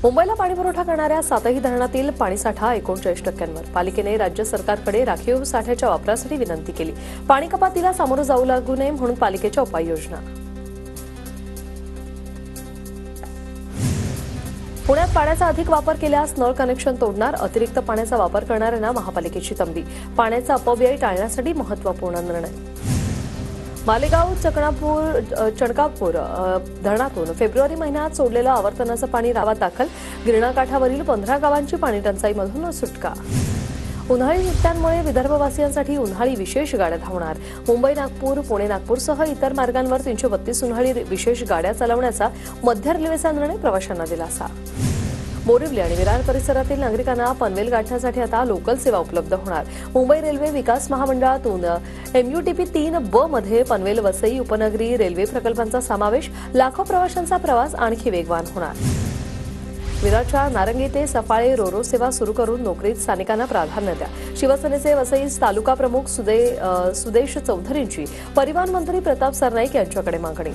मुंबईला पाणीपुरवठा करणाऱ्या 7ही धरणातील पाणीसाठा 39%वर। पालिकेने राज्य सरकारकडे राखीव साठ्याच्या वापरासाठी विनंती केली। पाणी कपातीला सामोरं जाऊ लागू नये म्हणून पालिकेच्या उपाययोजना। पुण्यात पाण्याचा अधिक वापर केल्यास नळ कनेक्शन तोडणार। अतिरिक्त पाण्याचा वापर करणाऱ्यांना महापालिकेची तंबी। पाण्याचा अपव्यय टाळण्यासाठी महत्त्वपूर्ण निर्णय। मालेगाव चणकापूर धरणातून फेब्रुवारी महिन्यात सोडलेलं आवर्तनाचं पाणी गावात दाखल। गिरणा काठावरील 15 गावांची पाणी टंचाईमधून सुटका। उन्हाळी सुट्ट्यांमुळे विदर्भवासियांसाठी उन्हाळी विशेष गाड्या धावणार। मुंबई नागपूर पुणे नागपूरसह इतर मार्गांवर 332 उन्हाळी विशेष गाड्या चालवण्याचा मध्य रेल्वेचा निर्णय प्रवाशांना दिलासा। बोरिवली आणि विरार परिसरातील नागरिकांना पनवेल गाठण्यासाठी आता लोकल सेवा उपलब्ध होणार। मुंबई रेल्वे विकास महामंडळातून MUTP 3B मध्ये पनवेल वसई उपनगरी रेल्वे प्रकल्पांचा समावेश। लाखो प्रवाशांचा प्रवास आणखी वेगवान होणार। विरारच्या नारंगी ते सफाळे रोरो सेवा सुरू करून नोकरीत स्थानिकांना प्राधान्य द्या। शिवसेनेचे वसई तालुका प्रमुख सुदेश चौधरींची परिवहन मंत्री प्रताप सरनाईक यांच्याकडे मागणी।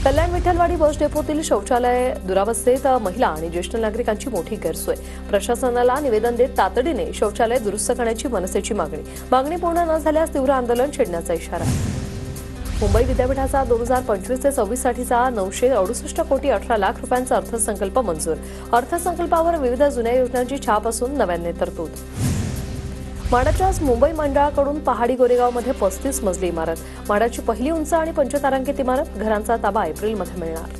कल्याण विठ्ठलवाडी बस डेपोतील शौचालय दुरावस्थेत, महिला आणि ज्येष्ठ नागरिकांची मोठी गैरसोय। प्रशासनाला निवेदन देत तातडीने शौचालय दुरुस्त करण्याची मनसेची मागणी पूर्ण न झाल्यास तीव्र आंदोलन छेडण्याचा इशारा। मुंबई विद्यापीठाचा 2025 ते 26 साठीचा 968 कोटी 18 लाख रुपयांचा अर्थसंकल्प मंजूर। अर्थसंकल्पावर विविध जुन्या योजनांची छाप असून नव्याने तरतूद। माडाच्या मुंबई मंडळाकडून पहाडी गोरेगावमध्ये 35 मजली इमारत। माडाची पहिली उंच आणि पंचतारांकित इमारत। घरांचा ताबा एप्रिलमध्ये मिळणार।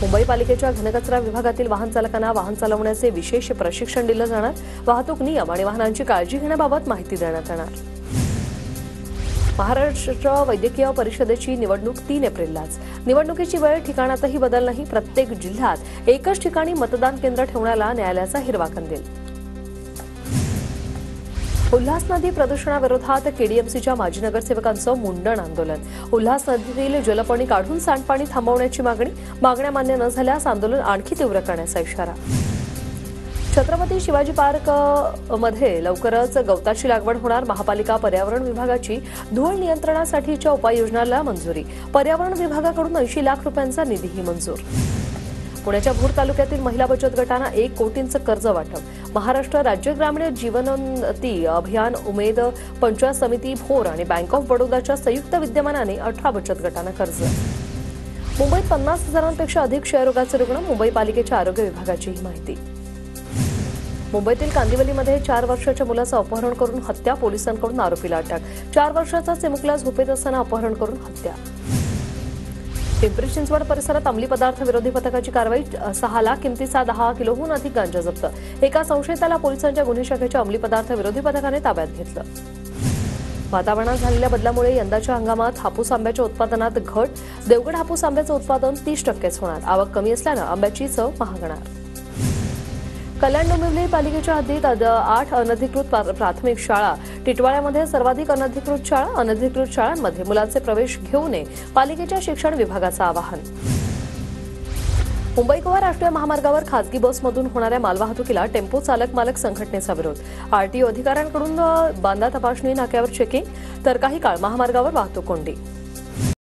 मुंबई पालिकेच्या घनकचरा विभागातील वाहन चालकांना वाहन चालवण्याचे विशेष प्रशिक्षण दिलं जाणार। वाहतूक नियम आणि वाहनांची काळजी घेण्याबाबत माहिती देण्यात येणार। महाराष्ट्र वैद्यकीय परिषदेची निवडणूक 3 एप्रिललाच। निवडणुकीची वेळ ठिकाणातही बदल नाही। प्रत्येक जिल्ह्यात एकच ठिकाणी मतदान केंद्र ठेवण्याला न्यायालयाचा हिरवा कंदील। उल्हास नदी प्रदूषणाविरोधात KDMCच्या माजी नगरसेवकांचं मुंडण आंदोलन। उल्हास नदीतील जलपर्णी काढून सांडपाणी थांबवण्याची मागण्या मान्य न झाल्यास आंदोलन आणखी तीव्र करण्याचा इशारा। छत्रपती शिवाजी पार्क मध्ये लवकरच गवताची लागवड होणार। महापालिका पर्यावरण विभागाची धूळ नियंत्रणासाठीच्या उपाययोजनाला मंजुरी। पर्यावरण विभागाकडून 80 लाख रुपयांचा निधीही मंजूर। पुण्याच्या भोर तालुक्यातील महिला बचत गटांना 1 कोटींचं कर्ज वाटप। महाराष्ट्र राज्य ग्रामीण जीवनोन्नती अभियान, उमेद पंचायत समिती भोर आणि बँक ऑफ बडोदाच्या संयुक्त विद्यमानाने 18 बचत गटांना कर्ज। मुंबईत 50,000पेक्षा अधिक क्षयरोगाचे रुग्ण। मुंबई पालिकेच्या आरोग्य विभागाची ही माहिती। मुंबईतील कांदिवलीमध्ये 4 वर्षाच्या मुलाचं अपहरण करून हत्या। पोलिसांकडून आरोपीला अटक। 4 वर्षाचा चिमुकला झोपेत असताना अपहरण करून हत्या। पिंपरी चिंचवड परिसरात अंमली पदार्थ विरोधी पथकाची कारवाई। 6 लाख किमतीचा 10 किलोहून अधिक गांजा जप्त। एका संशयिताला पोलिसांच्या गुन्हे शाखेच्या अंमली पदार्थ विरोधी पथकाने ताब्यात घेतलं। वातावरणात झालेल्या बदलामुळे यंदाच्या हंगामात हापूस आंब्याच्या उत्पादनात घट। देवगड हापूस आंब्याचं उत्पादन 30% होणार। आवक कमी असल्यानं आंब्याची चव महागणार। कल्याण डोंबिवली पालिकेच्या हद्दीत 8 अनधिकृत प्राथमिक शाळा। टिटवाळ्यामध्ये सर्वाधिक अनधिकृत शाळा। अनधिकृत शाळांमध्ये मुलांचे प्रवेश घेऊ नये, पालिकेच्या शिक्षण विभागाचं आवाहन। मुंबई गोवा राष्ट्रीय महामार्गावर खासगी बसमधून होणाऱ्या मालवाहतुकीला टेम्पो चालक मालक संघटनेचा विरोध। RTO अधिकाऱ्यांकडून बांधा तपासणी नाक्यावर चेकिंग, तर काही काळ महामार्गावर वाहतूक कोंडी।